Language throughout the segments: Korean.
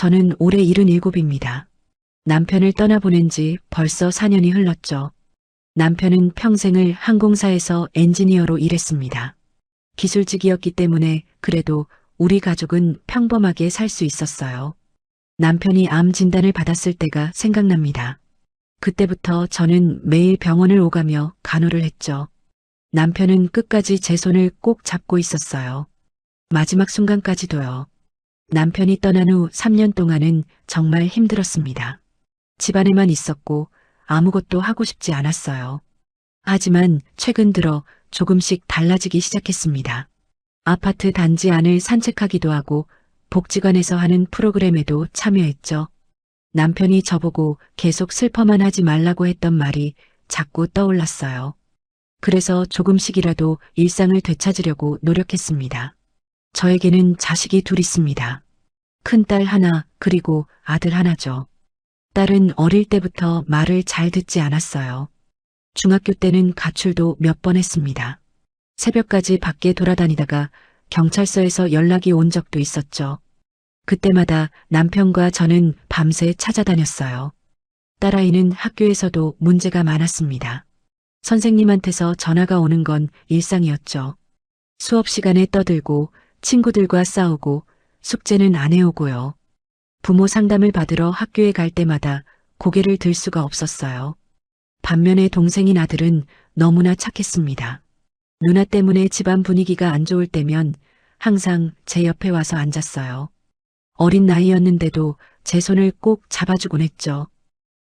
저는 올해 77입니다. 남편을 떠나보낸 지 벌써 4년이 흘렀죠. 남편은 평생을 항공사에서 엔지니어로 일했습니다. 기술직이었기 때문에 그래도 우리 가족은 평범하게 살 수 있었어요. 남편이 암 진단을 받았을 때가 생각납니다. 그때부터 저는 매일 병원을 오가며 간호를 했죠. 남편은 끝까지 제 손을 꼭 잡고 있었어요. 마지막 순간까지도요. 남편이 떠난 후 3년 동안은 정말 힘들었습니다. 집안에만 있었고 아무것도 하고 싶지 않았어요. 하지만 최근 들어 조금씩 달라지기 시작했습니다. 아파트 단지 안을 산책하기도 하고 복지관에서 하는 프로그램에도 참여했죠. 남편이 저보고 계속 슬퍼만 하지 말라고 했던 말이 자꾸 떠올랐어요. 그래서 조금씩이라도 일상을 되찾으려고 노력했습니다. 저에게는 자식이 둘 있습니다. 큰딸 하나, 그리고 아들 하나죠. 딸은 어릴 때부터 말을 잘 듣지 않았어요. 중학교 때는 가출도 몇 번 했습니다. 새벽까지 밖에 돌아다니다가 경찰서에서 연락이 온 적도 있었죠. 그때마다 남편과 저는 밤새 찾아다녔어요. 딸아이는 학교에서도 문제가 많았습니다. 선생님한테서 전화가 오는 건 일상이었죠. 수업 시간에 떠들고 친구들과 싸우고 숙제는 안 해오고요. 부모 상담을 받으러 학교에 갈 때마다 고개를 들 수가 없었어요. 반면에 동생인 아들은 너무나 착했습니다. 누나 때문에 집안 분위기가 안 좋을 때면 항상 제 옆에 와서 앉았어요. 어린 나이였는데도 제 손을 꼭 잡아주곤 했죠.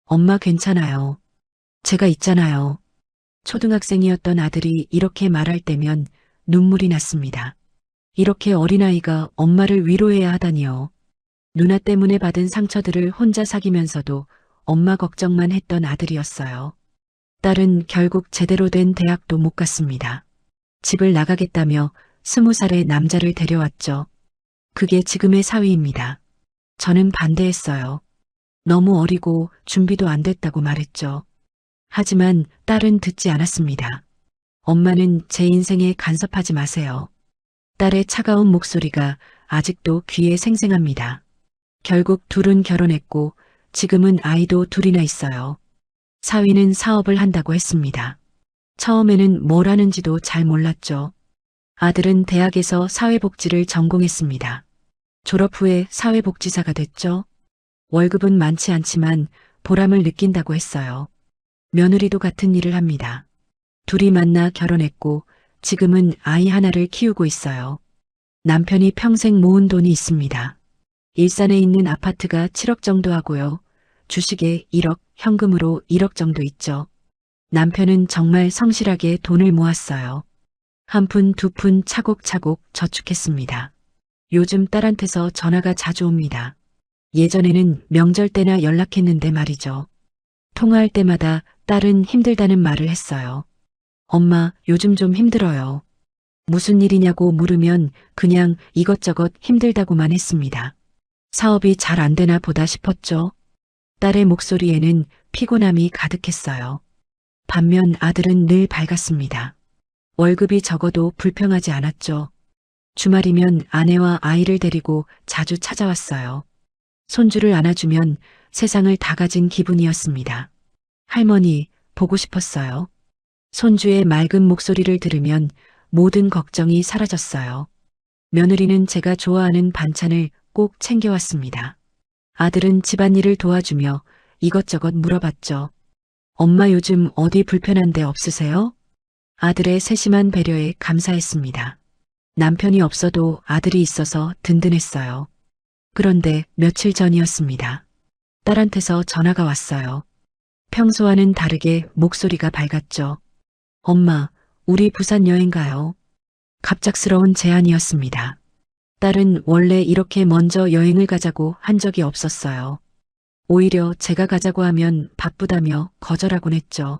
엄마 괜찮아요. 제가 있잖아요. 초등학생이었던 아들이 이렇게 말할 때면 눈물이 났습니다. 이렇게 어린아이가 엄마를 위로해야 하다니요. 누나 때문에 받은 상처들을 혼자 사귀면서도 엄마 걱정만 했던 아들이었어요. 딸은 결국 제대로 된 대학도 못 갔습니다. 집을 나가겠다며 20살의 남자를 데려왔죠. 그게 지금의 사위입니다. 저는 반대했어요. 너무 어리고 준비도 안 됐다고 말했죠. 하지만 딸은 듣지 않았습니다. 엄마는 제 인생에 간섭하지 마세요. 딸의 차가운 목소리가 아직도 귀에 생생합니다. 결국 둘은 결혼했고 지금은 아이도 둘이나 있어요. 사위는 사업을 한다고 했습니다. 처음에는 뭘 하는지도 잘 몰랐죠. 아들은 대학에서 사회복지를 전공했습니다. 졸업 후에 사회복지사가 됐죠. 월급은 많지 않지만 보람을 느낀다고 했어요. 며느리도 같은 일을 합니다. 둘이 만나 결혼했고 지금은 아이 하나를 키우고 있어요. 남편이 평생 모은 돈이 있습니다. 일산에 있는 아파트가 7억 정도 하고요. 주식에 1억, 현금으로 1억 정도 있죠. 남편은 정말 성실하게 돈을 모았어요. 한 푼, 두 푼 차곡차곡 저축했습니다. 요즘 딸한테서 전화가 자주 옵니다. 예전에는 명절 때나 연락했는데 말이죠. 통화할 때마다 딸은 힘들다는 말을 했어요. 엄마, 요즘 좀 힘들어요. 무슨 일이냐고 물으면 그냥 이것저것 힘들다고만 했습니다. 사업이 잘 안 되나 보다 싶었죠. 딸의 목소리에는 피곤함이 가득했어요. 반면 아들은 늘 밝았습니다. 월급이 적어도 불평하지 않았죠. 주말이면 아내와 아이를 데리고 자주 찾아왔어요. 손주를 안아주면 세상을 다 가진 기분이었습니다. 할머니, 보고 싶었어요. 손주의 맑은 목소리를 들으면 모든 걱정이 사라졌어요. 며느리는 제가 좋아하는 반찬을 꼭 챙겨왔습니다. 아들은 집안일을 도와주며 이것저것 물어봤죠. 엄마 요즘 어디 불편한 데 없으세요? 아들의 세심한 배려에 감사했습니다. 남편이 없어도 아들이 있어서 든든했어요. 그런데 며칠 전이었습니다. 딸한테서 전화가 왔어요. 평소와는 다르게 목소리가 밝았죠. 엄마, 우리 부산 여행 가요. 갑작스러운 제안이었습니다. 딸은 원래 이렇게 먼저 여행을 가자고 한 적이 없었어요. 오히려 제가 가자고 하면 바쁘다며 거절하곤 했죠.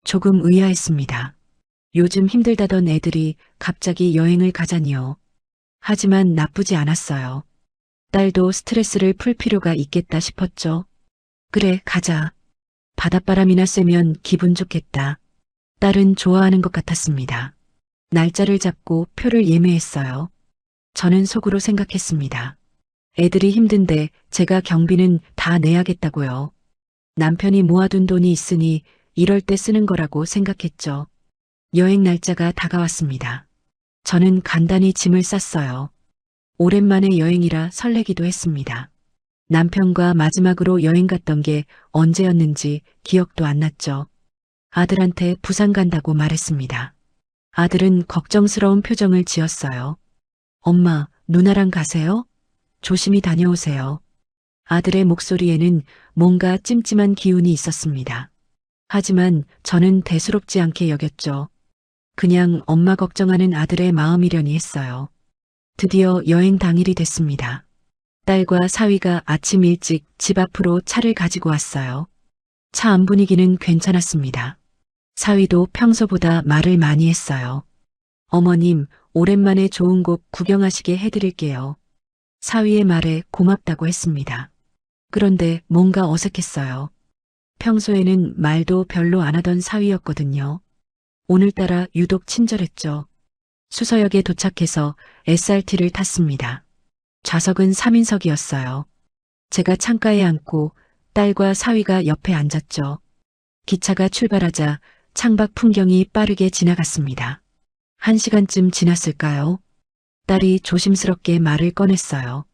조금 의아했습니다. 요즘 힘들다던 애들이 갑자기 여행을 가자니요. 하지만 나쁘지 않았어요. 딸도 스트레스를 풀 필요가 있겠다 싶었죠. 그래, 가자. 바닷바람이나 쐬면 기분 좋겠다. 딸은 좋아하는 것 같았습니다. 날짜를 잡고 표를 예매했어요. 저는 속으로 생각했습니다. 애들이 힘든데 제가 경비는 다 내야겠다고요. 남편이 모아둔 돈이 있으니 이럴 때 쓰는 거라고 생각했죠. 여행 날짜가 다가왔습니다. 저는 간단히 짐을 쌌어요. 오랜만에 여행이라 설레기도 했습니다. 남편과 마지막으로 여행 갔던 게 언제였는지 기억도 안 났죠. 아들한테 부산 간다고 말했습니다. 아들은 걱정스러운 표정을 지었어요. 엄마, 누나랑 가세요? 조심히 다녀오세요. 아들의 목소리에는 뭔가 찜찜한 기운이 있었습니다. 하지만 저는 대수롭지 않게 여겼죠. 그냥 엄마 걱정하는 아들의 마음이려니 했어요. 드디어 여행 당일이 됐습니다. 딸과 사위가 아침 일찍 집 앞으로 차를 가지고 왔어요. 차 안 분위기는 괜찮았습니다. 사위도 평소보다 말을 많이 했어요. 어머님, 오랜만에 좋은 곳 구경하시게 해드릴게요. 사위의 말에 고맙다고 했습니다. 그런데 뭔가 어색했어요. 평소에는 말도 별로 안 하던 사위였거든요. 오늘따라 유독 친절했죠. 수서역에 도착해서 SRT를 탔습니다. 좌석은 3인석이었어요. 제가 창가에 앉고 딸과 사위가 옆에 앉았죠. 기차가 출발하자 창밖 풍경이 빠르게 지나갔습니다. 1시간쯤 지났을까요? 딸이 조심스럽게 말을 꺼냈어요.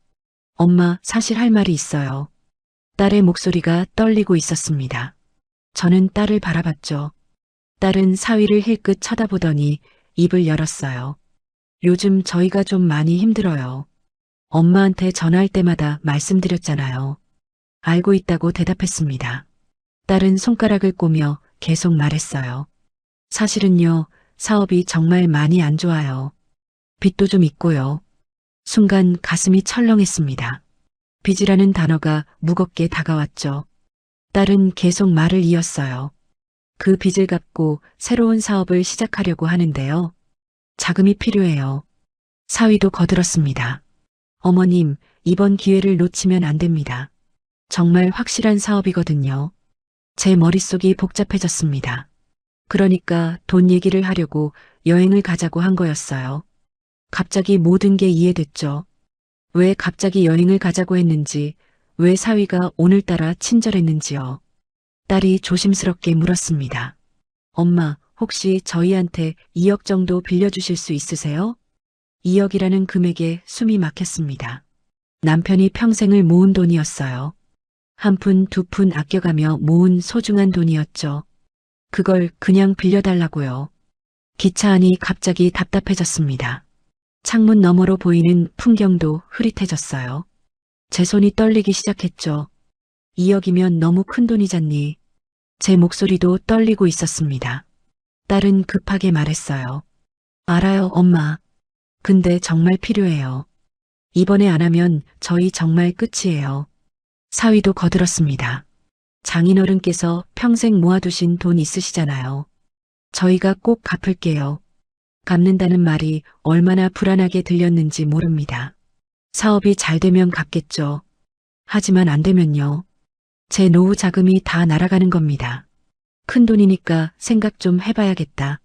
엄마, 사실 할 말이 있어요. 딸의 목소리가 떨리고 있었습니다. 저는 딸을 바라봤죠. 딸은 사위를 힐끗 쳐다보더니 입을 열었어요. 요즘 저희가 좀 많이 힘들어요. 엄마한테 전화할 때마다 말씀드렸잖아요. 알고 있다고 대답했습니다. 딸은 손가락을 꼬며 계속 말했어요. 사실은요, 사업이 정말 많이 안 좋아요. 빚도 좀 있고요. 순간 가슴이 철렁했습니다. 빚이라는 단어가 무겁게 다가왔죠. 딸은 계속 말을 이었어요. 그 빚을 갚고 새로운 사업을 시작하려고 하는데요. 자금이 필요해요. 사위도 거들었습니다. 어머님, 이번 기회를 놓치면 안 됩니다. 정말 확실한 사업이거든요. 제 머릿속이 복잡해졌습니다. 그러니까 돈 얘기를 하려고 여행을 가자고 한 거였어요. 갑자기 모든 게 이해됐죠. 왜 갑자기 여행을 가자고 했는지, 왜 사위가 오늘따라 친절했는지요. 딸이 조심스럽게 물었습니다. 엄마, 혹시 저희한테 2억 정도 빌려주실 수 있으세요? 2억이라는 금액에 숨이 막혔습니다. 남편이 평생을 모은 돈이었어요. 한 푼, 두 푼 아껴가며 모은 소중한 돈이었죠. 그걸 그냥 빌려달라고요. 기차 안이 갑자기 답답해졌습니다. 창문 너머로 보이는 풍경도 흐릿해졌어요. 제 손이 떨리기 시작했죠. 2억이면 너무 큰 돈이잖니. 제 목소리도 떨리고 있었습니다. 딸은 급하게 말했어요. 알아요, 엄마. 근데 정말 필요해요. 이번에 안 하면 저희 정말 끝이에요. 사위도 거들었습니다. 장인어른께서 평생 모아두신 돈 있으시잖아요. 저희가 꼭 갚을게요. 갚는다는 말이 얼마나 불안하게 들렸는지 모릅니다. 사업이 잘 되면 갚겠죠. 하지만 안 되면요. 제 노후 자금이 다 날아가는 겁니다. 큰 돈이니까 생각 좀 해봐야겠다.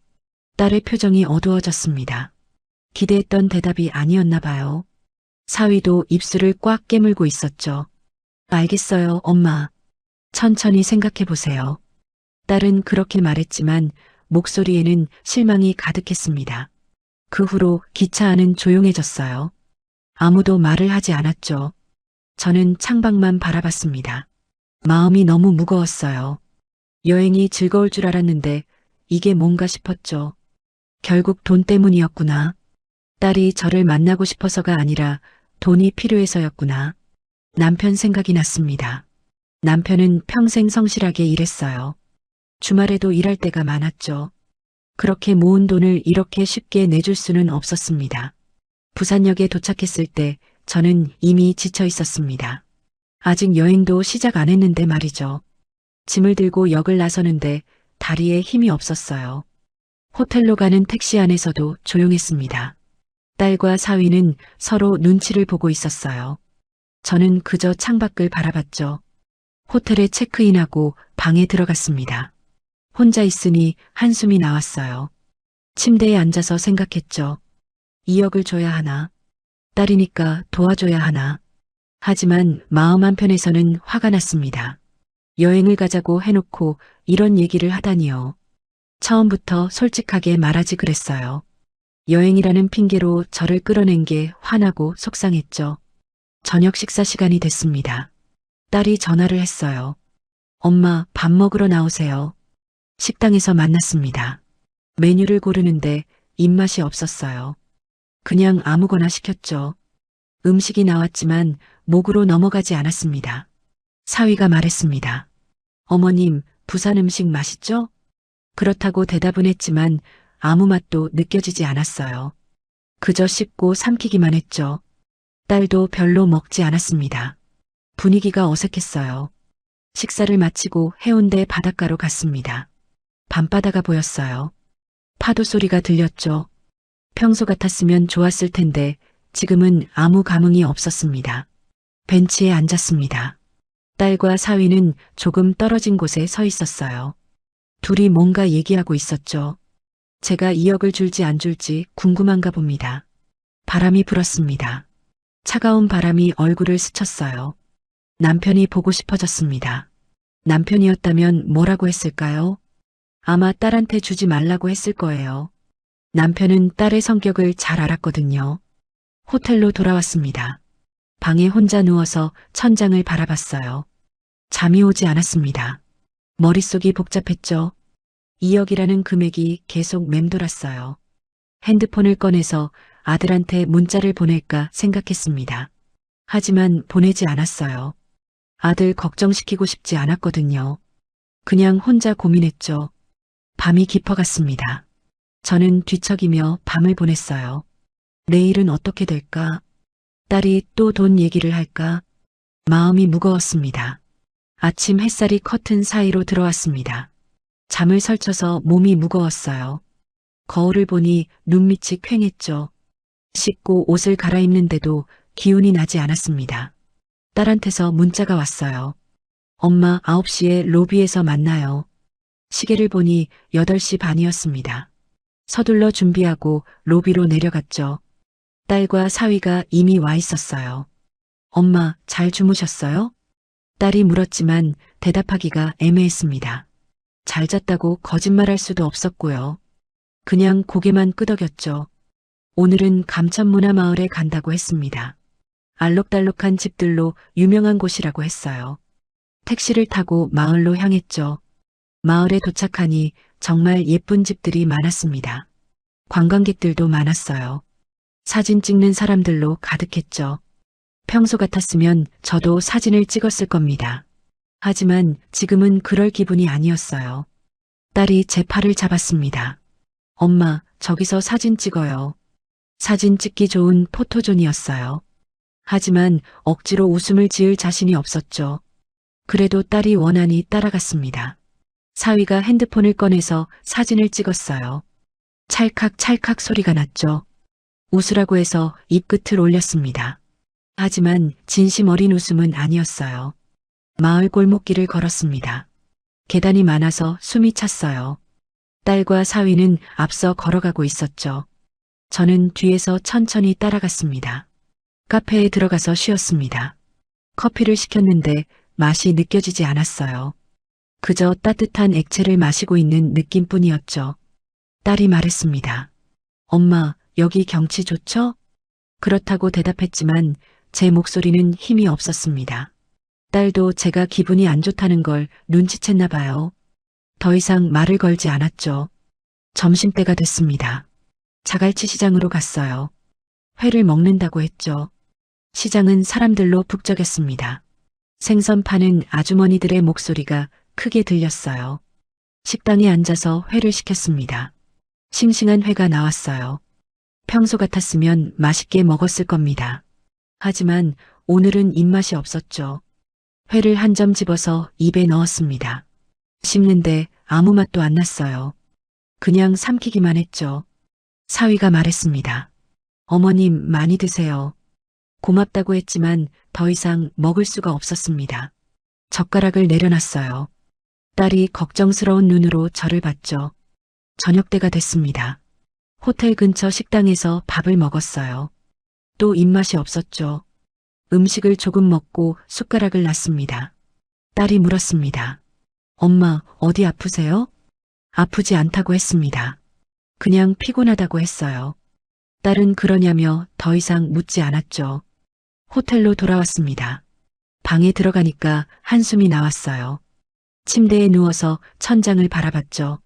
딸의 표정이 어두워졌습니다. 기대했던 대답이 아니었나 봐요. 사위도 입술을 꽉 깨물고 있었죠. 알겠어요, 엄마. 천천히 생각해 보세요. 딸은 그렇게 말했지만 목소리에는 실망이 가득했습니다. 그 후로 기차 안은 조용해졌어요. 아무도 말을 하지 않았죠. 저는 창밖만 바라봤습니다. 마음이 너무 무거웠어요. 여행이 즐거울 줄 알았는데 이게 뭔가 싶었죠. 결국 돈 때문이었구나. 딸이 저를 만나고 싶어서가 아니라 돈이 필요해서였구나. 남편 생각이 났습니다. 남편은 평생 성실하게 일했어요. 주말에도 일할 때가 많았죠. 그렇게 모은 돈을 이렇게 쉽게 내줄 수는 없었습니다. 부산역에 도착했을 때 저는 이미 지쳐 있었습니다. 아직 여행도 시작 안 했는데 말이죠. 짐을 들고 역을 나서는데 다리에 힘이 없었어요. 호텔로 가는 택시 안에서도 조용했습니다. 딸과 사위는 서로 눈치를 보고 있었어요. 저는 그저 창밖을 바라봤죠. 호텔에 체크인하고 방에 들어갔습니다. 혼자 있으니 한숨이 나왔어요. 침대에 앉아서 생각했죠. 2억을 줘야 하나? 딸이니까 도와줘야 하나? 하지만 마음 한편에서는 화가 났습니다. 여행을 가자고 해놓고 이런 얘기를 하다니요. 처음부터 솔직하게 말하지 그랬어요. 여행이라는 핑계로 저를 끌어낸 게 화나고 속상했죠. 저녁 식사 시간이 됐습니다. 딸이 전화를 했어요. 엄마, 밥 먹으러 나오세요. 식당에서 만났습니다. 메뉴를 고르는데 입맛이 없었어요. 그냥 아무거나 시켰죠. 음식이 나왔지만 목으로 넘어가지 않았습니다. 사위가 말했습니다. 어머님, 부산 음식 맛있죠? 그렇다고 대답은 했지만 아무 맛도 느껴지지 않았어요. 그저 씹고 삼키기만 했죠. 딸도 별로 먹지 않았습니다. 분위기가 어색했어요. 식사를 마치고 해운대 바닷가로 갔습니다. 밤바다가 보였어요. 파도 소리가 들렸죠. 평소 같았으면 좋았을 텐데 지금은 아무 감흥이 없었습니다. 벤치에 앉았습니다. 딸과 사위는 조금 떨어진 곳에 서 있었어요. 둘이 뭔가 얘기하고 있었죠. 제가 2억을 줄지 안 줄지 궁금한가 봅니다. 바람이 불었습니다. 차가운 바람이 얼굴을 스쳤어요. 남편이 보고 싶어졌습니다. 남편이었다면 뭐라고 했을까요? 아마 딸한테 주지 말라고 했을 거예요. 남편은 딸의 성격을 잘 알았거든요. 호텔로 돌아왔습니다. 방에 혼자 누워서 천장을 바라봤어요. 잠이 오지 않았습니다. 머릿속이 복잡했죠. 2억이라는 금액이 계속 맴돌았어요. 핸드폰을 꺼내서 아들한테 문자를 보낼까 생각했습니다. 하지만 보내지 않았어요. 아들 걱정시키고 싶지 않았거든요. 그냥 혼자 고민했죠. 밤이 깊어갔습니다. 저는 뒤척이며 밤을 보냈어요. 내일은 어떻게 될까? 딸이 또 돈 얘기를 할까? 마음이 무거웠습니다. 아침 햇살이 커튼 사이로 들어왔습니다. 잠을 설쳐서 몸이 무거웠어요. 거울을 보니 눈밑이 퀭했죠. 씻고 옷을 갈아입는데도 기운이 나지 않았습니다. 딸한테서 문자가 왔어요. 엄마 9시에 로비에서 만나요. 시계를 보니 8시 반이었습니다. 서둘러 준비하고 로비로 내려갔죠. 딸과 사위가 이미 와 있었어요. 엄마, 잘 주무셨어요? 딸이 물었지만 대답하기가 애매했습니다. 잘 잤다고 거짓말할 수도 없었고요. 그냥 고개만 끄덕였죠. 오늘은 감천문화마을에 간다고 했습니다. 알록달록한 집들로 유명한 곳이라고 했어요. 택시를 타고 마을로 향했죠. 마을에 도착하니 정말 예쁜 집들이 많았습니다. 관광객들도 많았어요. 사진 찍는 사람들로 가득했죠. 평소 같았으면 저도 사진을 찍었을 겁니다. 하지만 지금은 그럴 기분이 아니었어요. 딸이 제 팔을 잡았습니다. 엄마, 저기서 사진 찍어요. 사진 찍기 좋은 포토존이었어요. 하지만 억지로 웃음을 지을 자신이 없었죠. 그래도 딸이 원하니 따라갔습니다. 사위가 핸드폰을 꺼내서 사진을 찍었어요. 찰칵찰칵 소리가 났죠. 웃으라고 해서 입끝을 올렸습니다. 하지만 진심 어린 웃음은 아니었어요. 마을 골목길을 걸었습니다. 계단이 많아서 숨이 찼어요. 딸과 사위는 앞서 걸어가고 있었죠. 저는 뒤에서 천천히 따라갔습니다. 카페에 들어가서 쉬었습니다. 커피를 시켰는데 맛이 느껴지지 않았어요. 그저 따뜻한 액체를 마시고 있는 느낌뿐이었죠. 딸이 말했습니다. 엄마, 여기 경치 좋죠? 그렇다고 대답했지만 제 목소리는 힘이 없었습니다. 딸도 제가 기분이 안 좋다는 걸 눈치챘나 봐요. 더 이상 말을 걸지 않았죠. 점심때가 됐습니다. 자갈치 시장으로 갔어요. 회를 먹는다고 했죠. 시장은 사람들로 북적였습니다. 생선 파는 아주머니들의 목소리가 크게 들렸어요. 식당에 앉아서 회를 시켰습니다. 싱싱한 회가 나왔어요. 평소 같았으면 맛있게 먹었을 겁니다. 하지만 오늘은 입맛이 없었죠. 회를 한 점 집어서 입에 넣었습니다. 씹는데 아무 맛도 안 났어요. 그냥 삼키기만 했죠. 사위가 말했습니다. 어머님 많이 드세요. 고맙다고 했지만 더 이상 먹을 수가 없었습니다. 젓가락을 내려놨어요. 딸이 걱정스러운 눈으로 저를 봤죠. 저녁때가 됐습니다. 호텔 근처 식당에서 밥을 먹었어요. 또 입맛이 없었죠. 음식을 조금 먹고 숟가락을 놨습니다. 딸이 물었습니다. 엄마, 어디 아프세요? 아프지 않다고 했습니다. 그냥 피곤하다고 했어요. 딸은 그러냐며 더 이상 묻지 않았죠. 호텔로 돌아왔습니다. 방에 들어가니까 한숨이 나왔어요. 침대에 누워서 천장을 바라봤죠.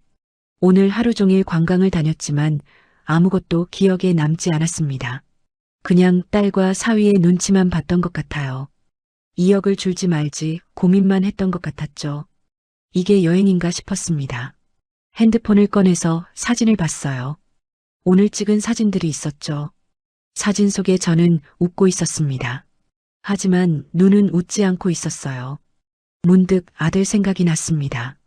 오늘 하루 종일 관광을 다녔지만 아무것도 기억에 남지 않았습니다. 그냥 딸과 사위의 눈치만 봤던 것 같아요. 2억을 줄지 말지 고민만 했던 것 같았죠. 이게 여행인가 싶었습니다. 핸드폰을 꺼내서 사진을 봤어요. 오늘 찍은 사진들이 있었죠. 사진 속에 저는 웃고 있었습니다. 하지만 눈은 웃지 않고 있었어요. 문득 아들 생각이 났습니다.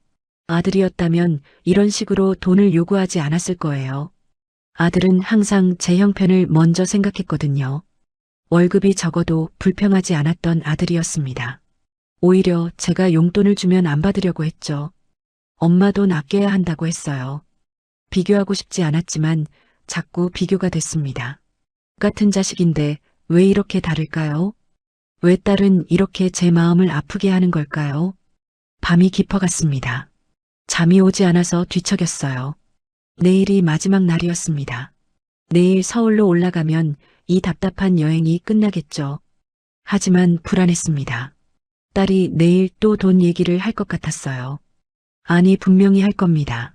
아들이었다면 이런 식으로 돈을 요구하지 않았을 거예요. 아들은 항상 제 형편을 먼저 생각했거든요. 월급이 적어도 불평하지 않았던 아들이었습니다. 오히려 제가 용돈을 주면 안 받으려고 했죠. 엄마 돈 아껴야 한다고 했어요. 비교하고 싶지 않았지만 자꾸 비교가 됐습니다. 같은 자식인데 왜 이렇게 다를까요? 왜 딸은 이렇게 제 마음을 아프게 하는 걸까요? 밤이 깊어갔습니다. 잠이 오지 않아서 뒤척였어요. 내일이 마지막 날이었습니다. 내일 서울로 올라가면 이 답답한 여행이 끝나겠죠. 하지만 불안했습니다. 딸이 내일 또 돈 얘기를 할 것 같았어요. 아니, 분명히 할 겁니다.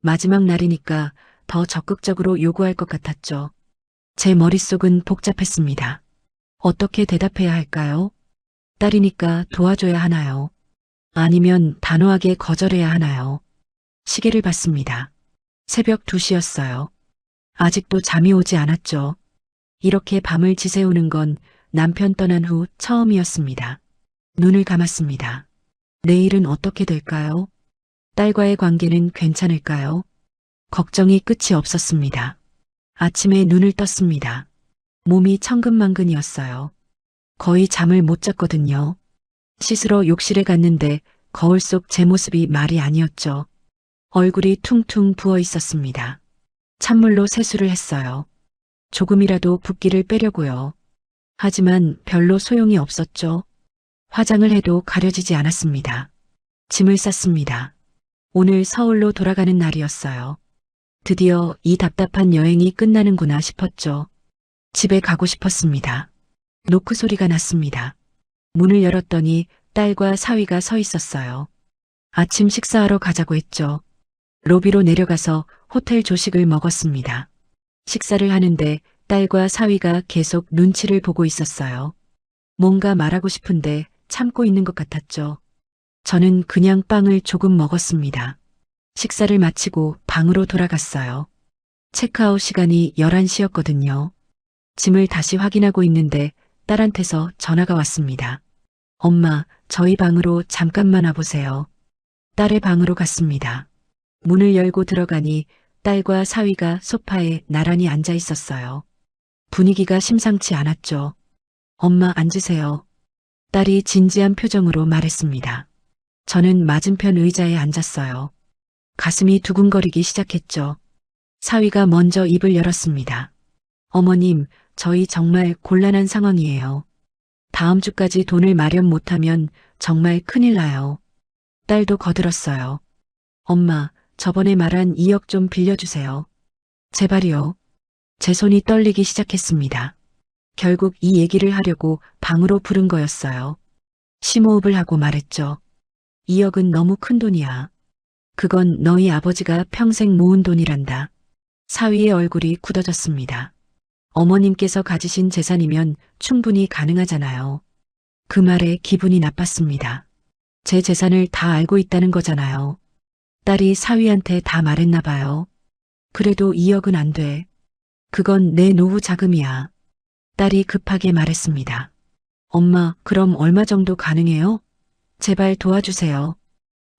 마지막 날이니까 더 적극적으로 요구할 것 같았죠. 제 머릿속은 복잡했습니다. 어떻게 대답해야 할까요? 딸이니까 도와줘야 하나요? 아니면 단호하게 거절해야 하나요? 시계를 봤습니다. 새벽 2시였어요. 아직도 잠이 오지 않았죠. 이렇게 밤을 지새우는 건 남편 떠난 후 처음이었습니다. 눈을 감았습니다. 내일은 어떻게 될까요? 딸과의 관계는 괜찮을까요? 걱정이 끝이 없었습니다. 아침에 눈을 떴습니다. 몸이 천근만근이었어요. 거의 잠을 못 잤거든요. 씻으러 욕실에 갔는데 거울 속 제 모습이 말이 아니었죠. 얼굴이 퉁퉁 부어 있었습니다. 찬물로 세수를 했어요. 조금이라도 붓기를 빼려고요. 하지만 별로 소용이 없었죠. 화장을 해도 가려지지 않았습니다. 짐을 쌌습니다. 오늘 서울로 돌아가는 날이었어요. 드디어 이 답답한 여행이 끝나는구나 싶었죠. 집에 가고 싶었습니다. 노크 소리가 났습니다. 문을 열었더니 딸과 사위가 서 있었어요. 아침 식사하러 가자고 했죠. 로비로 내려가서 호텔 조식을 먹었습니다. 식사를 하는데 딸과 사위가 계속 눈치를 보고 있었어요. 뭔가 말하고 싶은데 참고 있는 것 같았죠. 저는 그냥 빵을 조금 먹었습니다. 식사를 마치고 방으로 돌아갔어요. 체크아웃 시간이 11시였거든요. 짐을 다시 확인하고 있는데 딸한테서 전화가 왔습니다. 엄마, 저희 방으로 잠깐만 와보세요. 딸의 방으로 갔습니다. 문을 열고 들어가니 딸과 사위가 소파에 나란히 앉아 있었어요. 분위기가 심상치 않았죠. 엄마, 앉으세요. 딸이 진지한 표정으로 말했습니다. 저는 맞은편 의자에 앉았어요. 가슴이 두근거리기 시작했죠. 사위가 먼저 입을 열었습니다. 어머님, 저희 정말 곤란한 상황이에요. 다음 주까지 돈을 마련 못하면 정말 큰일 나요. 딸도 거들었어요. 엄마, 저번에 말한 2억 좀 빌려주세요. 제발이요. 제 손이 떨리기 시작했습니다. 결국 이 얘기를 하려고 방으로 부른 거였어요. 심호흡을 하고 말했죠. 2억은 너무 큰 돈이야. 그건 너희 아버지가 평생 모은 돈이란다. 사위의 얼굴이 굳어졌습니다. 어머님께서 가지신 재산이면 충분히 가능하잖아요. 그 말에 기분이 나빴습니다. 제 재산을 다 알고 있다는 거잖아요. 딸이 사위한테 다 말했나 봐요. 그래도 2억은 안 돼. 그건 내 노후 자금이야. 딸이 급하게 말했습니다. 엄마, 그럼 얼마 정도 가능해요? 제발 도와주세요.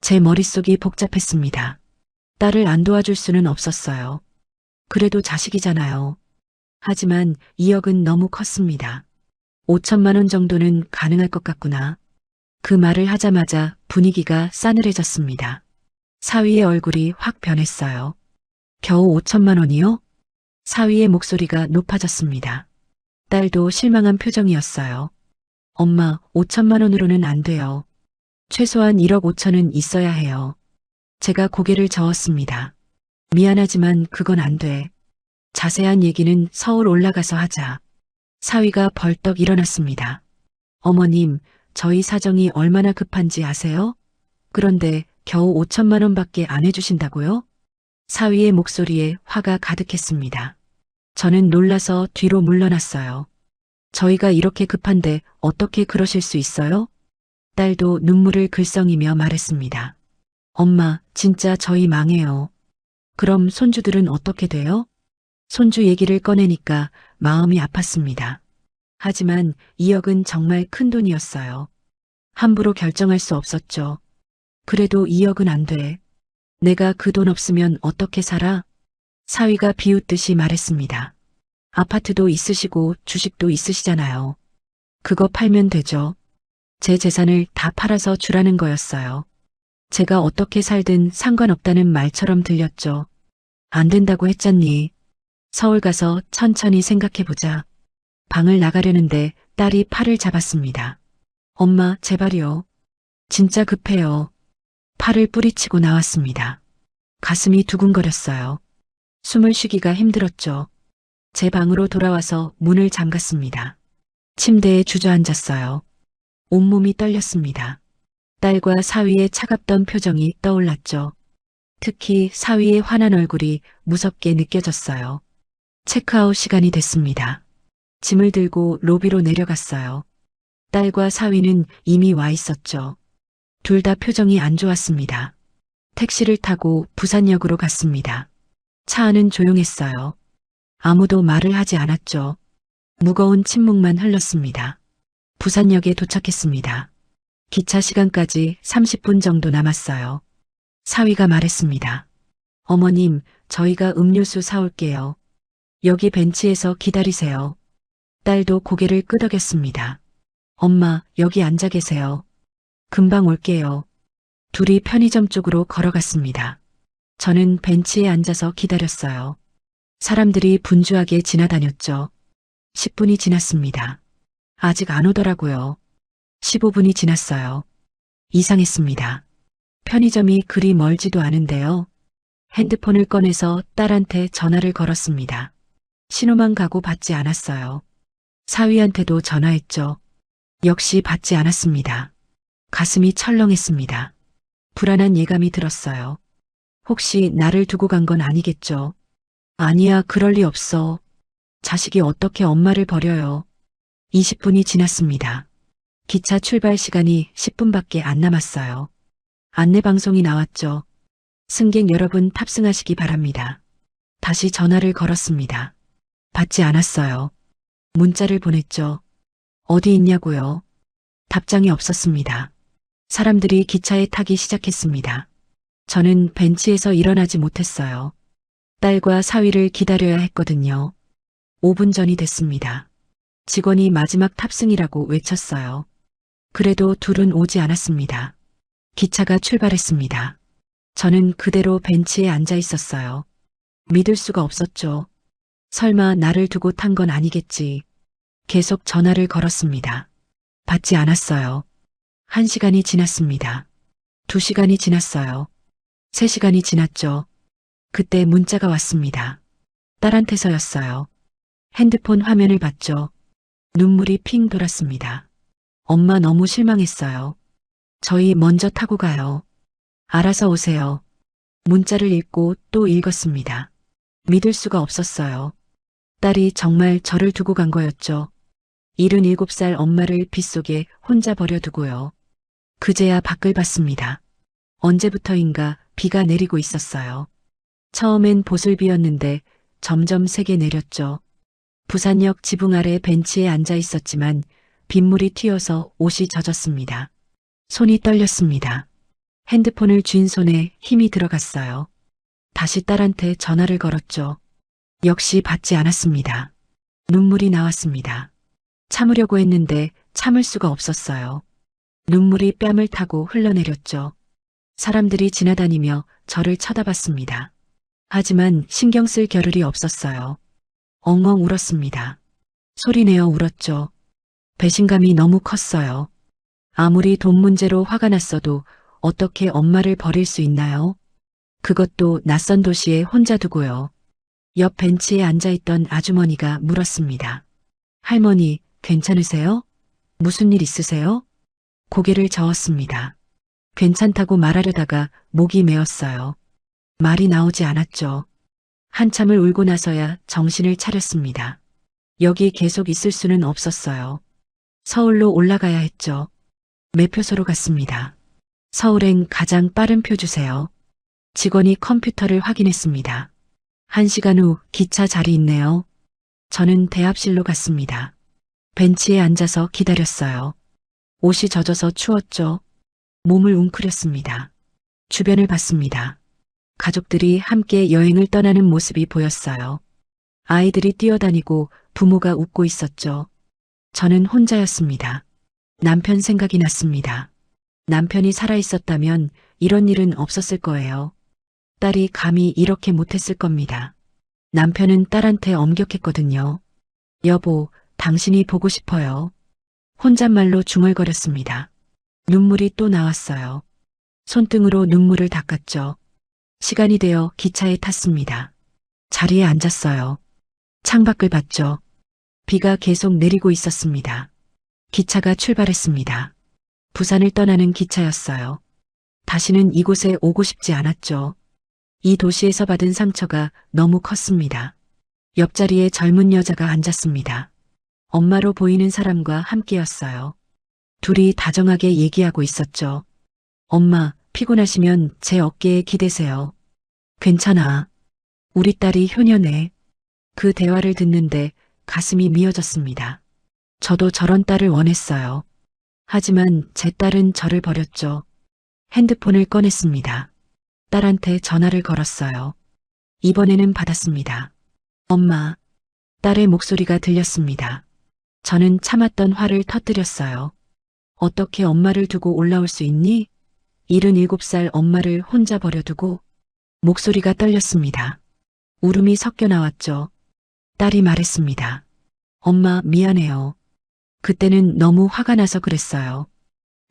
제 머릿속이 복잡했습니다. 딸을 안 도와줄 수는 없었어요. 그래도 자식이잖아요. 하지만 2억은 너무 컸습니다. 5천만 원 정도는 가능할 것 같구나. 그 말을 하자마자 분위기가 싸늘해졌습니다. 사위의 얼굴이 확 변했어요. 겨우 5천만 원이요? 사위의 목소리가 높아졌습니다. 딸도 실망한 표정이었어요. 엄마, 5천만 원으로는 안 돼요. 최소한 1억 5천은 있어야 해요. 제가 고개를 저었습니다. 미안하지만 그건 안 돼. 자세한 얘기는 서울 올라가서 하자. 사위가 벌떡 일어났습니다. 어머님, 저희 사정이 얼마나 급한지 아세요? 그런데 겨우 5천만 원밖에 안 해주신다고요? 사위의 목소리에 화가 가득했습니다. 저는 놀라서 뒤로 물러났어요. 저희가 이렇게 급한데 어떻게 그러실 수 있어요? 딸도 눈물을 글썽이며 말했습니다. 엄마, 진짜 저희 망해요. 그럼 손주들은 어떻게 돼요? 손주 얘기를 꺼내니까 마음이 아팠습니다. 하지만 2억은 정말 큰 돈이었어요. 함부로 결정할 수 없었죠. 그래도 2억은 안 돼. 내가 그 돈 없으면 어떻게 살아? 사위가 비웃듯이 말했습니다. 아파트도 있으시고 주식도 있으시잖아요. 그거 팔면 되죠. 제 재산을 다 팔아서 주라는 거였어요. 제가 어떻게 살든 상관없다는 말처럼 들렸죠. 안 된다고 했잖니. 서울 가서 천천히 생각해보자. 방을 나가려는데 딸이 팔을 잡았습니다. 엄마, 제발요. 진짜 급해요. 팔을 뿌리치고 나왔습니다. 가슴이 두근거렸어요. 숨을 쉬기가 힘들었죠. 제 방으로 돌아와서 문을 잠갔습니다. 침대에 주저앉았어요. 온몸이 떨렸습니다. 딸과 사위의 차갑던 표정이 떠올랐죠. 특히 사위의 환한 얼굴이 무섭게 느껴졌어요. 체크아웃 시간이 됐습니다. 짐을 들고 로비로 내려갔어요. 딸과 사위는 이미 와 있었죠. 둘 다 표정이 안 좋았습니다. 택시를 타고 부산역으로 갔습니다. 차 안은 조용했어요. 아무도 말을 하지 않았죠. 무거운 침묵만 흘렀습니다. 부산역에 도착했습니다. 기차 시간까지 30분 정도 남았어요. 사위가 말했습니다. 어머님, 저희가 음료수 사올게요. 여기 벤치에서 기다리세요. 딸도 고개를 끄덕였습니다. 엄마, 여기 앉아 계세요. 금방 올게요. 둘이 편의점 쪽으로 걸어갔습니다. 저는 벤치에 앉아서 기다렸어요. 사람들이 분주하게 지나다녔죠. 10분이 지났습니다. 아직 안 오더라고요. 15분이 지났어요. 이상했습니다. 편의점이 그리 멀지도 않은데요. 핸드폰을 꺼내서 딸한테 전화를 걸었습니다. 신호만 가고 받지 않았어요. 사위한테도 전화했죠. 역시 받지 않았습니다. 가슴이 철렁했습니다. 불안한 예감이 들었어요. 혹시 나를 두고 간 건 아니겠죠? 아니야, 그럴 리 없어. 자식이 어떻게 엄마를 버려요. 20분이 지났습니다. 기차 출발 시간이 10분밖에 안 남았어요. 안내방송이 나왔죠. 승객 여러분 탑승하시기 바랍니다. 다시 전화를 걸었습니다. 받지 않았어요. 문자를 보냈죠. 어디 있냐고요? 답장이 없었습니다. 사람들이 기차에 타기 시작했습니다. 저는 벤치에서 일어나지 못했어요. 딸과 사위를 기다려야 했거든요. 5분 전이 됐습니다. 직원이 마지막 탑승이라고 외쳤어요. 그래도 둘은 오지 않았습니다. 기차가 출발했습니다. 저는 그대로 벤치에 앉아 있었어요. 믿을 수가 없었죠. 설마 나를 두고 탄 건 아니겠지. 계속 전화를 걸었습니다. 받지 않았어요. 1시간이 지났습니다. 2시간이 지났어요. 3시간이 지났죠. 그때 문자가 왔습니다. 딸한테서였어요. 핸드폰 화면을 봤죠. 눈물이 핑 돌았습니다. 엄마 너무 실망했어요. 저희 먼저 타고 가요. 알아서 오세요. 문자를 읽고 또 읽었습니다. 믿을 수가 없었어요. 딸이 정말 저를 두고 간 거였죠. 77살 엄마를 빗속에 혼자 버려두고요. 그제야 밖을 봤습니다. 언제부터인가 비가 내리고 있었어요. 처음엔 보슬비였는데 점점 세게 내렸죠. 부산역 지붕 아래 벤치에 앉아 있었지만 빗물이 튀어서 옷이 젖었습니다. 손이 떨렸습니다. 핸드폰을 쥔 손에 힘이 들어갔어요. 다시 딸한테 전화를 걸었죠. 역시 받지 않았습니다. 눈물이 나왔습니다. 참으려고 했는데 참을 수가 없었어요. 눈물이 뺨을 타고 흘러내렸죠. 사람들이 지나다니며 저를 쳐다봤습니다. 하지만 신경 쓸 겨를이 없었어요. 엉엉 울었습니다. 소리내어 울었죠. 배신감이 너무 컸어요. 아무리 돈 문제로 화가 났어도 어떻게 엄마를 버릴 수 있나요? 그것도 낯선 도시에 혼자 두고요. 옆 벤치에 앉아있던 아주머니가 물었습니다. 할머니, 괜찮으세요? 무슨 일 있으세요? 고개를 저었습니다. 괜찮다고 말하려다가 목이 메었어요. 말이 나오지 않았죠. 한참을 울고 나서야 정신을 차렸습니다. 여기 계속 있을 수는 없었어요. 서울로 올라가야 했죠. 매표소로 갔습니다. 서울행 가장 빠른 표 주세요. 직원이 컴퓨터를 확인했습니다. 1시간 후 기차 자리 있네요. 저는 대합실로 갔습니다. 벤치에 앉아서 기다렸어요. 옷이 젖어서 추웠죠. 몸을 웅크렸습니다. 주변을 봤습니다. 가족들이 함께 여행을 떠나는 모습이 보였어요. 아이들이 뛰어다니고 부모가 웃고 있었죠. 저는 혼자였습니다. 남편 생각이 났습니다. 남편이 살아있었다면 이런 일은 없었을 거예요. 딸이 감히 이렇게 못했을 겁니다. 남편은 딸한테 엄격했거든요. 여보, 당신이 보고 싶어요. 혼잣말로 중얼거렸습니다. 눈물이 또 나왔어요. 손등으로 눈물을 닦았죠. 시간이 되어 기차에 탔습니다. 자리에 앉았어요. 창밖을 봤죠. 비가 계속 내리고 있었습니다. 기차가 출발했습니다. 부산을 떠나는 기차였어요. 다시는 이곳에 오고 싶지 않았죠. 이 도시에서 받은 상처가 너무 컸습니다. 옆자리에 젊은 여자가 앉았습니다. 엄마로 보이는 사람과 함께였어요. 둘이 다정하게 얘기하고 있었죠. 엄마, 피곤하시면 제 어깨에 기대세요. 괜찮아. 우리 딸이 효녀네. 그 대화를 듣는데 가슴이 미어졌습니다. 저도 저런 딸을 원했어요. 하지만 제 딸은 저를 버렸죠. 핸드폰을 꺼냈습니다. 딸한테 전화를 걸었어요. 이번에는 받았습니다. 엄마, 딸의 목소리가 들렸습니다. 저는 참았던 화를 터뜨렸어요. 어떻게 엄마를 두고 올라올 수 있니? 77살 엄마를 혼자 버려두고 목소리가 떨렸습니다. 울음이 섞여 나왔죠. 딸이 말했습니다. 엄마, 미안해요. 그때는 너무 화가 나서 그랬어요.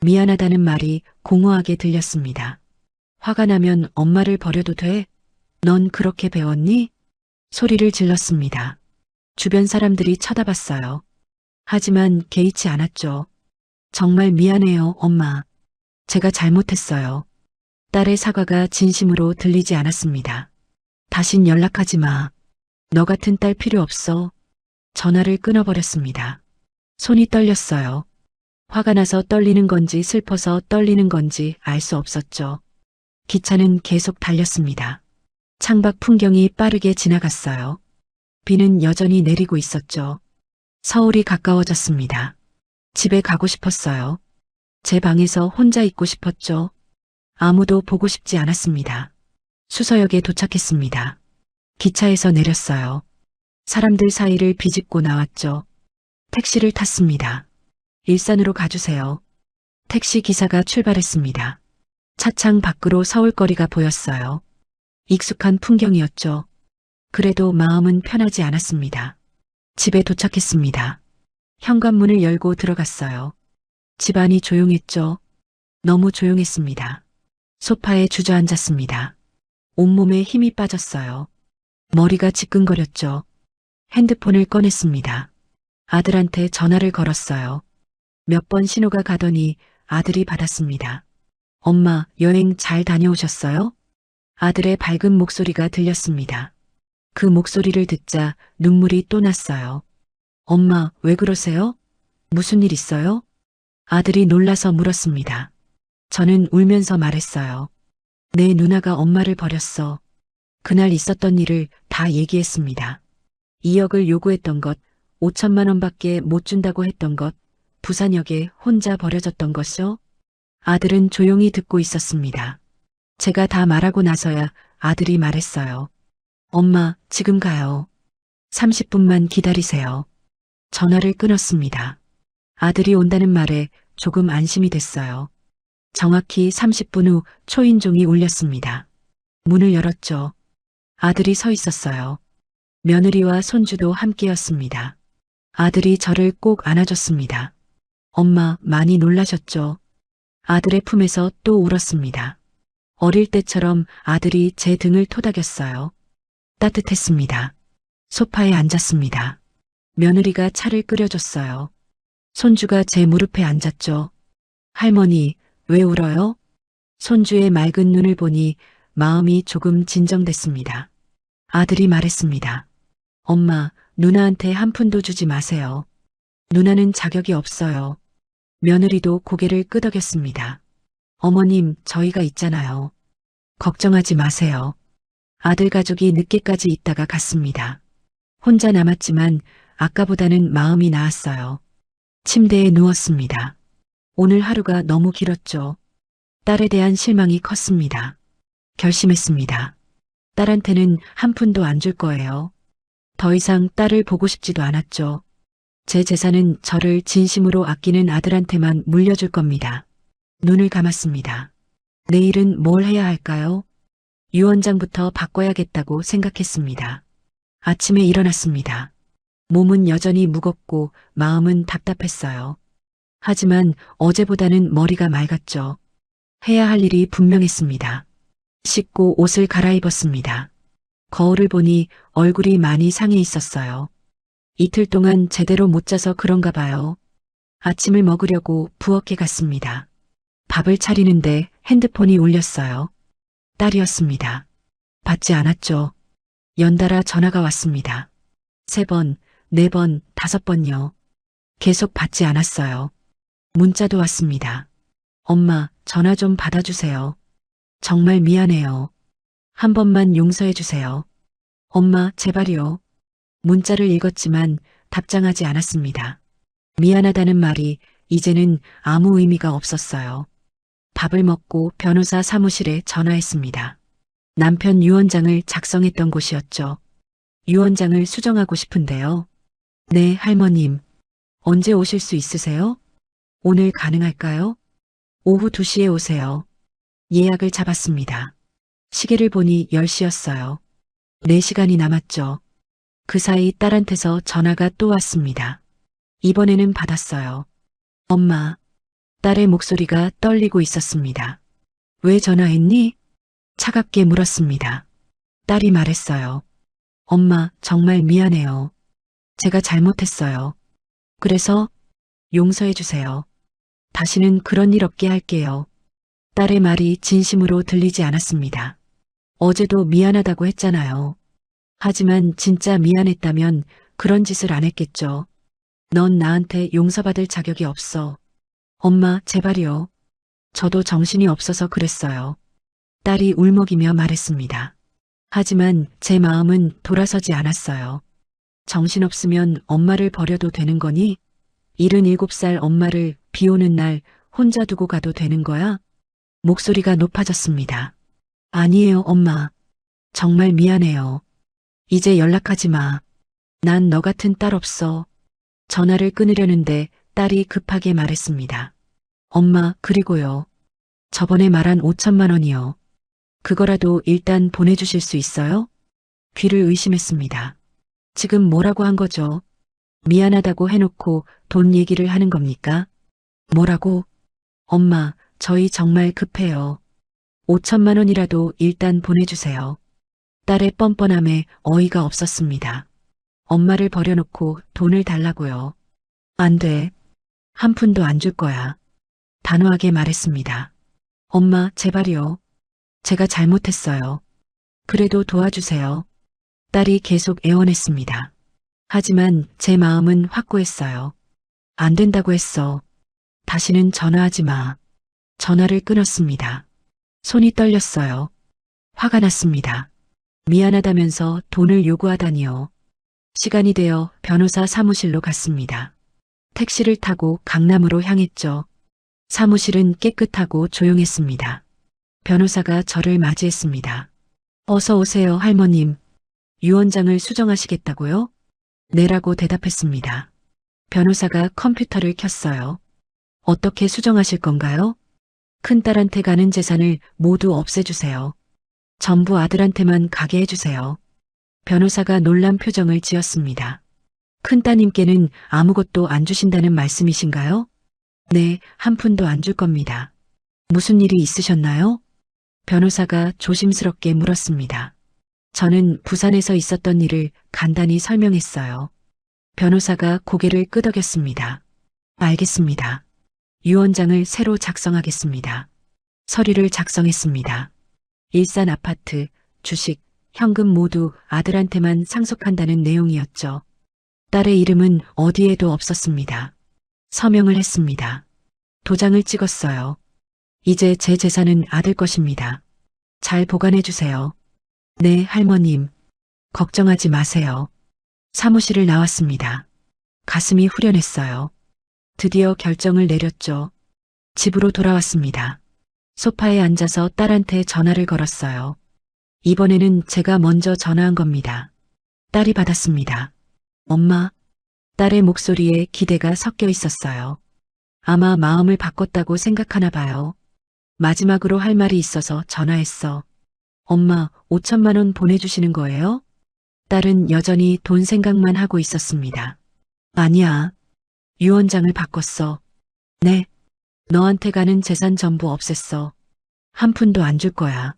미안하다는 말이 공허하게 들렸습니다. 화가 나면 엄마를 버려도 돼? 넌 그렇게 배웠니? 소리를 질렀습니다. 주변 사람들이 쳐다봤어요. 하지만 개의치 않았죠. 정말 미안해요, 엄마. 제가 잘못했어요. 딸의 사과가 진심으로 들리지 않았습니다. 다신 연락하지 마. 너 같은 딸 필요 없어. 전화를 끊어버렸습니다. 손이 떨렸어요. 화가 나서 떨리는 건지 슬퍼서 떨리는 건지 알 수 없었죠. 기차는 계속 달렸습니다. 창밖 풍경이 빠르게 지나갔어요. 비는 여전히 내리고 있었죠. 서울이 가까워졌습니다. 집에 가고 싶었어요. 제 방에서 혼자 있고 싶었죠. 아무도 보고 싶지 않았습니다. 수서역에 도착했습니다. 기차에서 내렸어요. 사람들 사이를 비집고 나왔죠. 택시를 탔습니다. 일산으로 가주세요. 택시 기사가 출발했습니다. 차창 밖으로 서울거리가 보였어요. 익숙한 풍경이었죠. 그래도 마음은 편하지 않았습니다. 집에 도착했습니다. 현관문을 열고 들어갔어요. 집안이 조용했죠. 너무 조용했습니다. 소파에 주저앉았습니다. 온몸에 힘이 빠졌어요. 머리가 지끈거렸죠. 핸드폰을 꺼냈습니다. 아들한테 전화를 걸었어요. 몇 번 신호가 가더니 아들이 받았습니다. 엄마, 여행 잘 다녀오셨어요? 아들의 밝은 목소리가 들렸습니다. 그 목소리를 듣자 눈물이 또 났어요. 엄마, 왜 그러세요? 무슨 일 있어요? 아들이 놀라서 물었습니다. 저는 울면서 말했어요. 내 누나가 엄마를 버렸어. 그날 있었던 일을 다 얘기했습니다. 2억을 요구했던 것, 5천만 원밖에 못 준다고 했던 것, 부산역에 혼자 버려졌던 것이요? 아들은 조용히 듣고 있었습니다. 제가 다 말하고 나서야 아들이 말했어요. 엄마, 지금 가요. 30분만 기다리세요. 전화를 끊었습니다. 아들이 온다는 말에 조금 안심이 됐어요. 정확히 30분 후 초인종이 울렸습니다. 문을 열었죠. 아들이 서 있었어요. 며느리와 손주도 함께였습니다. 아들이 저를 꼭 안아줬습니다. 엄마 많이 놀라셨죠? 아들의 품에서 또 울었습니다. 어릴 때처럼 아들이 제 등을 토닥였어요. 따뜻했습니다. 소파에 앉았습니다. 며느리가 차를 끓여줬어요. 손주가 제 무릎에 앉았죠. 할머니, 왜 울어요? 손주의 맑은 눈을 보니 마음이 조금 진정됐습니다. 아들이 말했습니다. 엄마, 누나한테 한 푼도 주지 마세요. 누나는 자격이 없어요. 며느리도 고개를 끄덕였습니다. 어머님, 저희가 있잖아요. 걱정하지 마세요. 아들 가족이 늦게까지 있다가 갔습니다. 혼자 남았지만 아까보다는 마음이 나았어요. 침대에 누웠습니다. 오늘 하루가 너무 길었죠. 딸에 대한 실망이 컸습니다. 결심했습니다. 딸한테는 한 푼도 안 줄 거예요. 더 이상 딸을 보고 싶지도 않았죠. 제 재산은 저를 진심으로 아끼는 아들한테만 물려줄 겁니다. 눈을 감았습니다. 내일은 뭘 해야 할까요? 유언장부터 바꿔야겠다고 생각했습니다. 아침에 일어났습니다. 몸은 여전히 무겁고 마음은 답답했어요. 하지만 어제보다는 머리가 맑았죠. 해야 할 일이 분명했습니다. 씻고 옷을 갈아입었습니다. 거울을 보니 얼굴이 많이 상해 있었어요. 이틀 동안 제대로 못 자서 그런가 봐요. 아침을 먹으려고 부엌에 갔습니다. 밥을 차리는데 핸드폰이 울렸어요. 딸이었습니다. 받지 않았죠. 연달아 전화가 왔습니다. 3번, 4번, 5번요. 계속 받지 않았어요. 문자도 왔습니다. 엄마, 전화 좀 받아주세요. 정말 미안해요. 한 번만 용서해 주세요. 엄마, 제발요. 문자를 읽었지만 답장하지 않았습니다. 미안하다는 말이 이제는 아무 의미가 없었어요. 밥을 먹고 변호사 사무실에 전화했습니다. 남편 유언장을 작성했던 곳이었죠. 유언장을 수정하고 싶은데요. 네, 할머님. 언제 오실 수 있으세요? 오늘 가능할까요? 오후 2시에 오세요. 예약을 잡았습니다. 시계를 보니 10시였어요. 4시간이 남았죠. 그 사이 딸한테서 전화가 또 왔습니다. 이번에는 받았어요. 엄마, 딸의 목소리가 떨리고 있었습니다. 왜 전화했니? 차갑게 물었습니다. 딸이 말했어요. 엄마, 정말 미안해요. 제가 잘못했어요. 그래서 용서해 주세요. 다시는 그런 일 없게 할게요. 딸의 말이 진심으로 들리지 않았습니다. 어제도 미안하다고 했잖아요. 하지만 진짜 미안했다면 그런 짓을 안 했겠죠. 넌 나한테 용서받을 자격이 없어. 엄마, 제발이요. 저도 정신이 없어서 그랬어요. 딸이 울먹이며 말했습니다. 하지만 제 마음은 돌아서지 않았어요. 정신없으면 엄마를 버려도 되는 거니? 77살 엄마를 비 오는 날 혼자 두고 가도 되는 거야? 목소리가 높아졌습니다. 아니에요, 엄마. 정말 미안해요. 이제 연락하지 마. 난 너 같은 딸 없어. 전화를 끊으려는데 딸이 급하게 말했습니다. 엄마, 그리고요. 저번에 말한 5천만 원이요. 그거라도 일단 보내주실 수 있어요? 귀를 의심했습니다. 지금 뭐라고 한 거죠? 미안하다고 해놓고 돈 얘기를 하는 겁니까? 뭐라고? 엄마, 저희 정말 급해요. 5천만 원이라도 일단 보내주세요. 딸의 뻔뻔함에 어이가 없었습니다. 엄마를 버려놓고 돈을 달라고요. 안 돼. 한 푼도 안 줄 거야. 단호하게 말했습니다. 엄마, 제발이요. 제가 잘못했어요. 그래도 도와주세요. 딸이 계속 애원했습니다. 하지만 제 마음은 확고했어요. 안 된다고 했어. 다시는 전화하지 마. 전화를 끊었습니다. 손이 떨렸어요. 화가 났습니다. 미안하다면서 돈을 요구하다니요. 시간이 되어 변호사 사무실로 갔습니다. 택시를 타고 강남으로 향했죠. 사무실은 깨끗하고 조용했습니다. 변호사가 저를 맞이했습니다. 어서 오세요, 할머님. 유언장을 수정하시겠다고요? 네라고 대답했습니다. 변호사가 컴퓨터를 켰어요. 어떻게 수정하실 건가요? 큰딸한테 가는 재산을 모두 없애주세요. 전부 아들한테만 가게 해주세요. 변호사가 놀란 표정을 지었습니다. 큰따님께는 아무것도 안 주신다는 말씀이신가요? 네, 한 푼도 안 줄 겁니다. 무슨 일이 있으셨나요? 변호사가 조심스럽게 물었습니다. 저는 부산에서 있었던 일을 간단히 설명했어요. 변호사가 고개를 끄덕였습니다. 알겠습니다. 유언장을 새로 작성하겠습니다. 서류를 작성했습니다. 일산 아파트, 주식, 현금 모두 아들한테만 상속한다는 내용이었죠. 딸의 이름은 어디에도 없었습니다. 서명을 했습니다. 도장을 찍었어요. 이제 제 재산은 아들 것입니다. 잘 보관해 주세요. 네, 할머님. 걱정하지 마세요. 사무실을 나왔습니다. 가슴이 후련했어요. 드디어 결정을 내렸죠. 집으로 돌아왔습니다. 소파에 앉아서 딸한테 전화를 걸었어요. 이번에는 제가 먼저 전화한 겁니다. 딸이 받았습니다. 엄마. 딸의 목소리에 기대가 섞여 있었어요. 아마 마음을 바꿨다고 생각하나 봐요. 마지막으로 할 말이 있어서 전화했어. 엄마, 5천만 원 보내주시는 거예요? 딸은 여전히 돈 생각만 하고 있었습니다. 아니야. 유언장을 바꿨어. 네. 너한테 가는 재산 전부 없앴어. 한 푼도 안 줄 거야.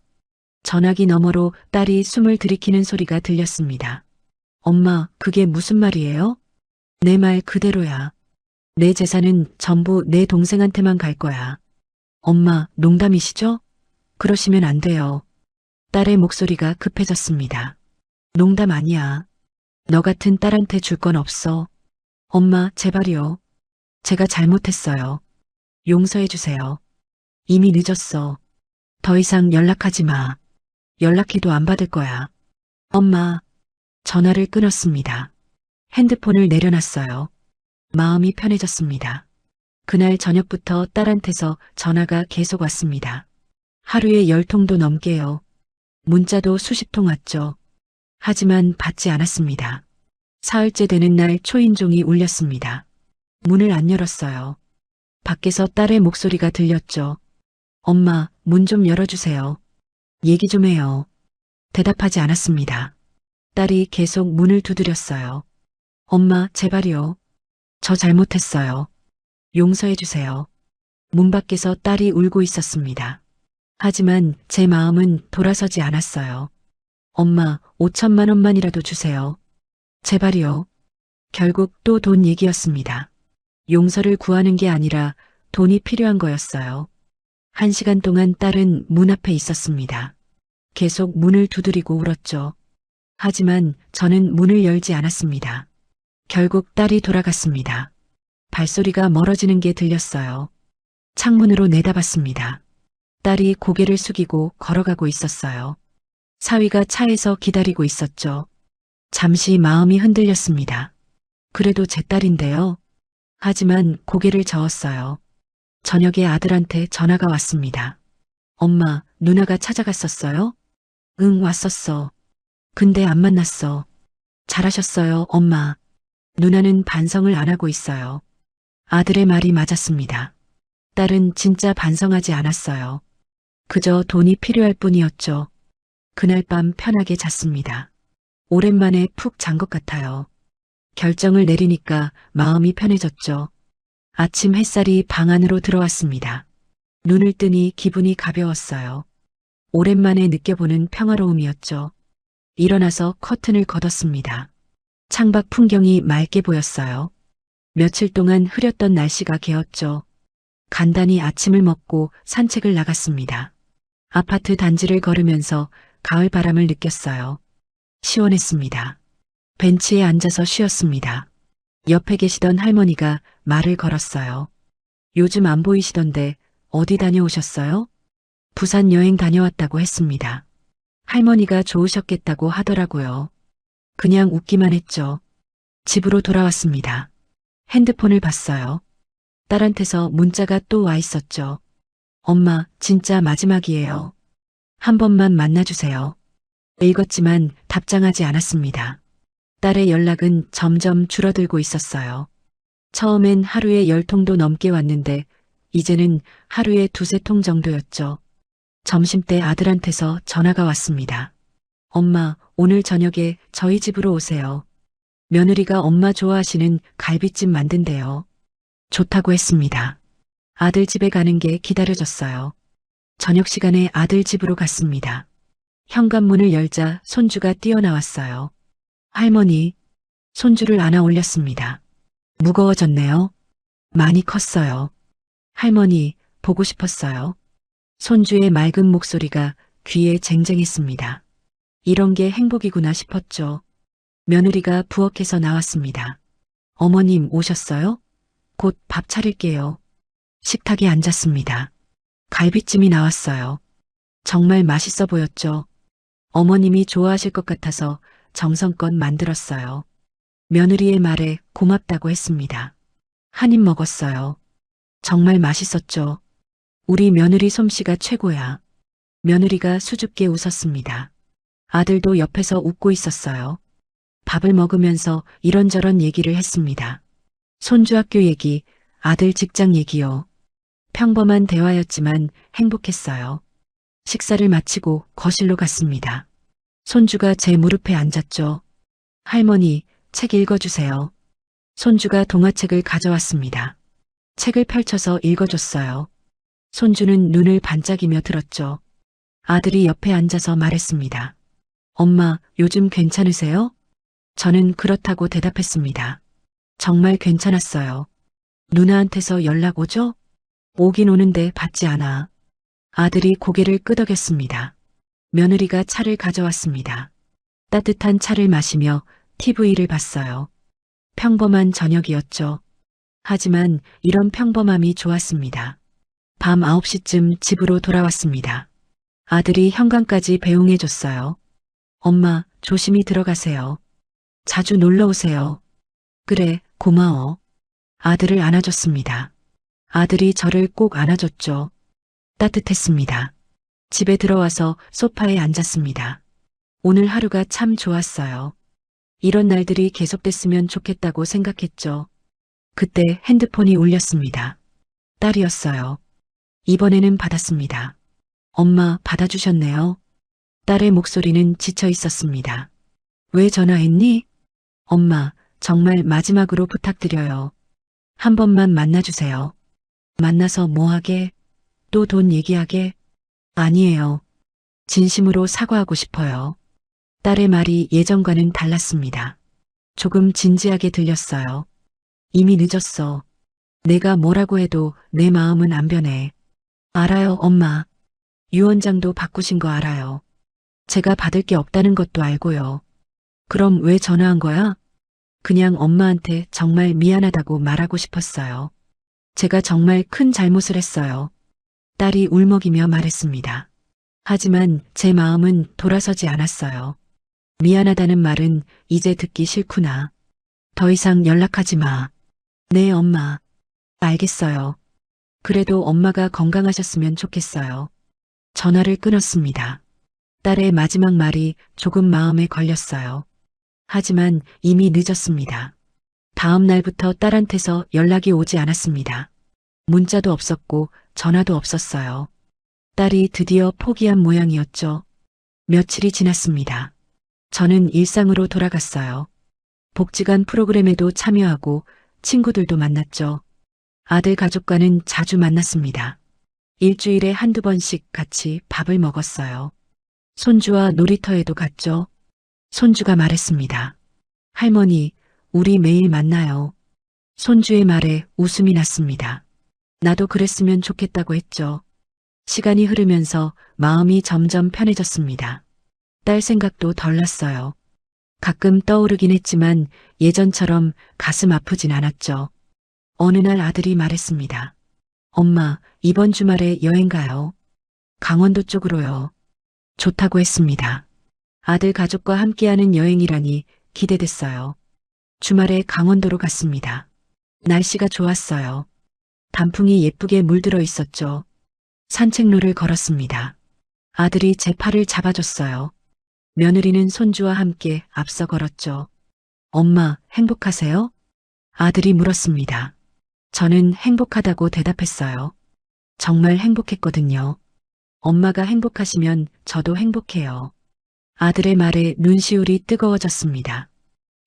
전화기 너머로 딸이 숨을 들이키는 소리가 들렸습니다. 엄마, 그게 무슨 말이에요? 내 말 그대로야. 내 재산은 전부 내 동생한테만 갈 거야. 엄마, 농담이시죠? 그러시면 안 돼요. 딸의 목소리가 급해졌습니다. 농담 아니야. 너 같은 딸한테 줄 건 없어. 엄마, 제발요. 제가 잘못했어요. 용서해 주세요. 이미 늦었어. 더 이상 연락하지 마. 연락해도 안 받을 거야. 엄마. 전화를 끊었습니다. 핸드폰을 내려놨어요. 마음이 편해졌습니다. 그날 저녁부터 딸한테서 전화가 계속 왔습니다. 하루에 10통도 넘게요. 문자도 수십 통 왔죠. 하지만 받지 않았습니다. 사흘째 되는 날 초인종이 울렸습니다. 문을 안 열었어요. 밖에서 딸의 목소리가 들렸죠. 엄마, 문 좀 열어주세요. 얘기 좀 해요. 대답하지 않았습니다. 딸이 계속 문을 두드렸어요. 엄마, 제발요. 저 잘못했어요. 용서해 주세요. 문 밖에서 딸이 울고 있었습니다. 하지만 제 마음은 돌아서지 않았어요. 엄마, 5천만 원만이라도 주세요. 제발요. 결국 또 돈 얘기였습니다. 용서를 구하는 게 아니라 돈이 필요한 거였어요. 1시간 동안 딸은 문 앞에 있었습니다. 계속 문을 두드리고 울었죠. 하지만 저는 문을 열지 않았습니다. 결국 딸이 돌아갔습니다. 발소리가 멀어지는 게 들렸어요. 창문으로 내다봤습니다. 딸이 고개를 숙이고 걸어가고 있었어요. 사위가 차에서 기다리고 있었죠. 잠시 마음이 흔들렸습니다. 그래도 제 딸인데요. 하지만 고개를 저었어요. 저녁에 아들한테 전화가 왔습니다. 엄마, 누나가 찾아갔었어요? 응, 왔었어. 근데 안 만났어. 잘하셨어요, 엄마. 누나는 반성을 안 하고 있어요. 아들의 말이 맞았습니다. 딸은 진짜 반성하지 않았어요. 그저 돈이 필요할 뿐이었죠. 그날 밤 편하게 잤습니다. 오랜만에 푹 잔 것 같아요. 결정을 내리니까 마음이 편해졌죠. 아침 햇살이 방 안으로 들어왔습니다. 눈을 뜨니 기분이 가벼웠어요. 오랜만에 느껴보는 평화로움이었죠. 일어나서 커튼을 걷었습니다. 창밖 풍경이 맑게 보였어요. 며칠 동안 흐렸던 날씨가 개었죠. 간단히 아침을 먹고 산책을 나갔습니다. 아파트 단지를 걸으면서 가을 바람을 느꼈어요. 시원했습니다. 벤치에 앉아서 쉬었습니다. 옆에 계시던 할머니가 말을 걸었어요. 요즘 안 보이시던데 어디 다녀오셨어요? 부산 여행 다녀왔다고 했습니다. 할머니가 좋으셨겠다고 하더라고요. 그냥 웃기만 했죠. 집으로 돌아왔습니다. 핸드폰을 봤어요. 딸한테서 문자가 또 와 있었죠. 엄마, 진짜 마지막이에요. 한 번만 만나주세요. 읽었지만 답장하지 않았습니다. 딸의 연락은 점점 줄어들고 있었어요. 처음엔 하루에 10통도 넘게 왔는데 이제는 하루에 2~3통 정도였죠. 점심때 아들한테서 전화가 왔습니다. 엄마, 오늘 저녁에 저희 집으로 오세요. 며느리가 엄마 좋아하시는 갈비찜 만든대요. 좋다고 했습니다. 아들 집에 가는 게 기다려졌어요. 저녁 시간에 아들 집으로 갔습니다. 현관문을 열자 손주가 뛰어나왔어요. 할머니, 손주를 안아 올렸습니다. 무거워졌네요. 많이 컸어요. 할머니, 보고 싶었어요. 손주의 맑은 목소리가 귀에 쟁쟁했습니다. 이런 게 행복이구나 싶었죠. 며느리가 부엌에서 나왔습니다. 어머님 오셨어요? 곧 밥 차릴게요. 식탁에 앉았습니다. 갈비찜이 나왔어요. 정말 맛있어 보였죠. 어머님이 좋아하실 것 같아서 정성껏 만들었어요. 며느리의 말에 고맙다고 했습니다. 한 입 먹었어요. 정말 맛있었죠. 우리 며느리 솜씨가 최고야. 며느리가 수줍게 웃었습니다. 아들도 옆에서 웃고 있었어요. 밥을 먹으면서 이런저런 얘기를 했습니다. 손주 학교 얘기, 아들 직장 얘기요. 평범한 대화였지만 행복했어요. 식사를 마치고 거실로 갔습니다. 손주가 제 무릎에 앉았죠. 할머니, 책 읽어주세요. 손주가 동화책을 가져왔습니다. 책을 펼쳐서 읽어줬어요. 손주는 눈을 반짝이며 들었죠. 아들이 옆에 앉아서 말했습니다. 엄마, 요즘 괜찮으세요? 저는 그렇다고 대답했습니다. 정말 괜찮았어요. 누나한테서 연락 오죠? 오긴 오는데 받지 않아. 아들이 고개를 끄덕였습니다. 며느리가 차를 가져왔습니다. 따뜻한 차를 마시며 TV를 봤어요. 평범한 저녁이었죠. 하지만 이런 평범함이 좋았습니다. 밤 9시쯤 집으로 돌아왔습니다. 아들이 현관까지 배웅해줬어요. 엄마, 조심히 들어가세요. 자주 놀러 오세요. 그래, 고마워. 아들을 안아줬습니다. 아들이 저를 꼭 안아줬죠. 따뜻했습니다. 집에 들어와서 소파에 앉았습니다. 오늘 하루가 참 좋았어요. 이런 날들이 계속됐으면 좋겠다고 생각했죠. 그때 핸드폰이 울렸습니다. 딸이었어요. 이번에는 받았습니다. 엄마, 받아주셨네요. 딸의 목소리는 지쳐 있었습니다. 왜 전화했니? 엄마, 정말 마지막으로 부탁드려요. 한 번만 만나주세요. 만나서 뭐 하게? 또 돈 얘기하게? 아니에요. 진심으로 사과하고 싶어요. 딸의 말이 예전과는 달랐습니다. 조금 진지하게 들렸어요. 이미 늦었어. 내가 뭐라고 해도 내 마음은 안 변해. 알아요, 엄마. 유언장도 바꾸신 거 알아요. 제가 받을 게 없다는 것도 알고요. 그럼 왜 전화한 거야? 그냥 엄마한테 정말 미안하다고 말하고 싶었어요. 제가 정말 큰 잘못을 했어요. 딸이 울먹이며 말했습니다. 하지만 제 마음은 돌아서지 않았어요. 미안하다는 말은 이제 듣기 싫구나. 더 이상 연락하지 마. 네, 엄마. 알겠어요. 그래도 엄마가 건강하셨으면 좋겠어요. 전화를 끊었습니다. 딸의 마지막 말이 조금 마음에 걸렸어요. 하지만 이미 늦었습니다. 다음 날부터 딸한테서 연락이 오지 않았습니다. 문자도 없었고 전화도 없었어요. 딸이 드디어 포기한 모양이었죠. 며칠이 지났습니다. 저는 일상으로 돌아갔어요. 복지관 프로그램에도 참여하고 친구들도 만났죠. 아들 가족과는 자주 만났습니다. 일주일에 한두 번씩 같이 밥을 먹었어요. 손주와 놀이터에도 갔죠. 손주가 말했습니다. 할머니, 우리 매일 만나요. 손주의 말에 웃음이 났습니다. 나도 그랬으면 좋겠다고 했죠. 시간이 흐르면서 마음이 점점 편해졌습니다. 딸 생각도 덜 났어요. 가끔 떠오르긴 했지만 예전처럼 가슴 아프진 않았죠. 어느 날 아들이 말했습니다. 엄마, 이번 주말에 여행 가요. 강원도 쪽으로요. 좋다고 했습니다. 아들 가족과 함께하는 여행이라니 기대됐어요. 주말에 강원도로 갔습니다. 날씨가 좋았어요. 단풍이 예쁘게 물들어 있었죠. 산책로를 걸었습니다. 아들이 제 팔을 잡아줬어요. 며느리는 손주와 함께 앞서 걸었죠. 엄마, 행복하세요? 아들이 물었습니다. 저는 행복하다고 대답했어요. 정말 행복했거든요. 엄마가 행복하시면 저도 행복해요. 아들의 말에 눈시울이 뜨거워졌습니다.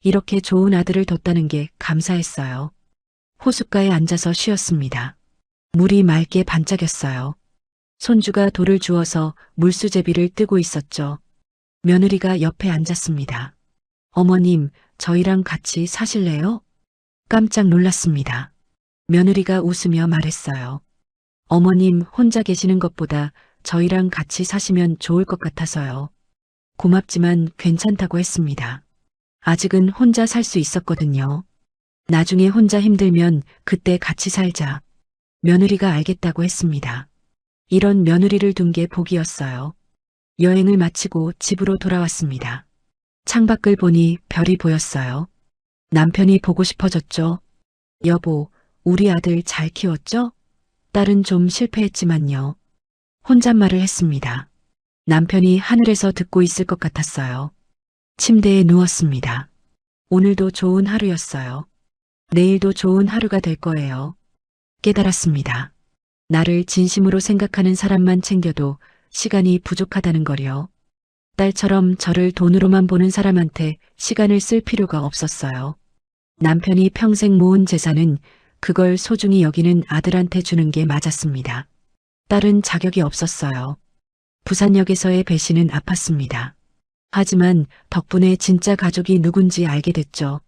이렇게 좋은 아들을 뒀다는 게 감사했어요. 호숫가에 앉아서 쉬었습니다. 물이 맑게 반짝였어요. 손주가 돌을 주워서 물수제비를 뜨고 있었죠. 며느리가 옆에 앉았습니다. 어머님, 저희랑 같이 사실래요? 깜짝 놀랐습니다. 며느리가 웃으며 말했어요. 어머님 혼자 계시는 것보다 저희랑 같이 사시면 좋을 것 같아서요. 고맙지만 괜찮다고 했습니다. 아직은 혼자 살 수 있었거든요. 나중에 혼자 힘들면 그때 같이 살자. 며느리가 알겠다고 했습니다. 이런 며느리를 둔 게 복이었어요. 여행을 마치고 집으로 돌아왔습니다. 창밖을 보니 별이 보였어요. 남편이 보고 싶어졌죠. 여보, 우리 아들 잘 키웠죠? 딸은 좀 실패했지만요. 혼잣말을 했습니다. 남편이 하늘에서 듣고 있을 것 같았어요. 침대에 누웠습니다. 오늘도 좋은 하루였어요. 내일도 좋은 하루가 될 거예요. 깨달았습니다. 나를 진심으로 생각하는 사람만 챙겨도 시간이 부족하다는 거요. 딸처럼 저를 돈으로만 보는 사람한테 시간을 쓸 필요가 없었어요. 남편이 평생 모은 재산은 그걸 소중히 여기는 아들한테 주는 게 맞았습니다. 딸은 자격이 없었어요. 부산역에서의 배신은 아팠습니다. 하지만 덕분에 진짜 가족이 누군지 알게 됐죠.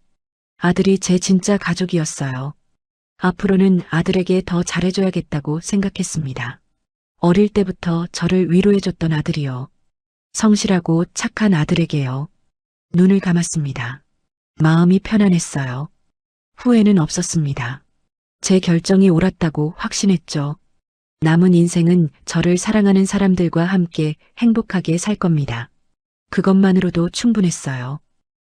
아들이 제 진짜 가족이었어요. 앞으로는 아들에게 더 잘해줘야겠다고 생각했습니다. 어릴 때부터 저를 위로해줬던 아들이요. 성실하고 착한 아들에게요. 눈을 감았습니다. 마음이 편안했어요. 후회는 없었습니다. 제 결정이 옳았다고 확신했죠. 남은 인생은 저를 사랑하는 사람들과 함께 행복하게 살 겁니다. 그것만으로도 충분했어요.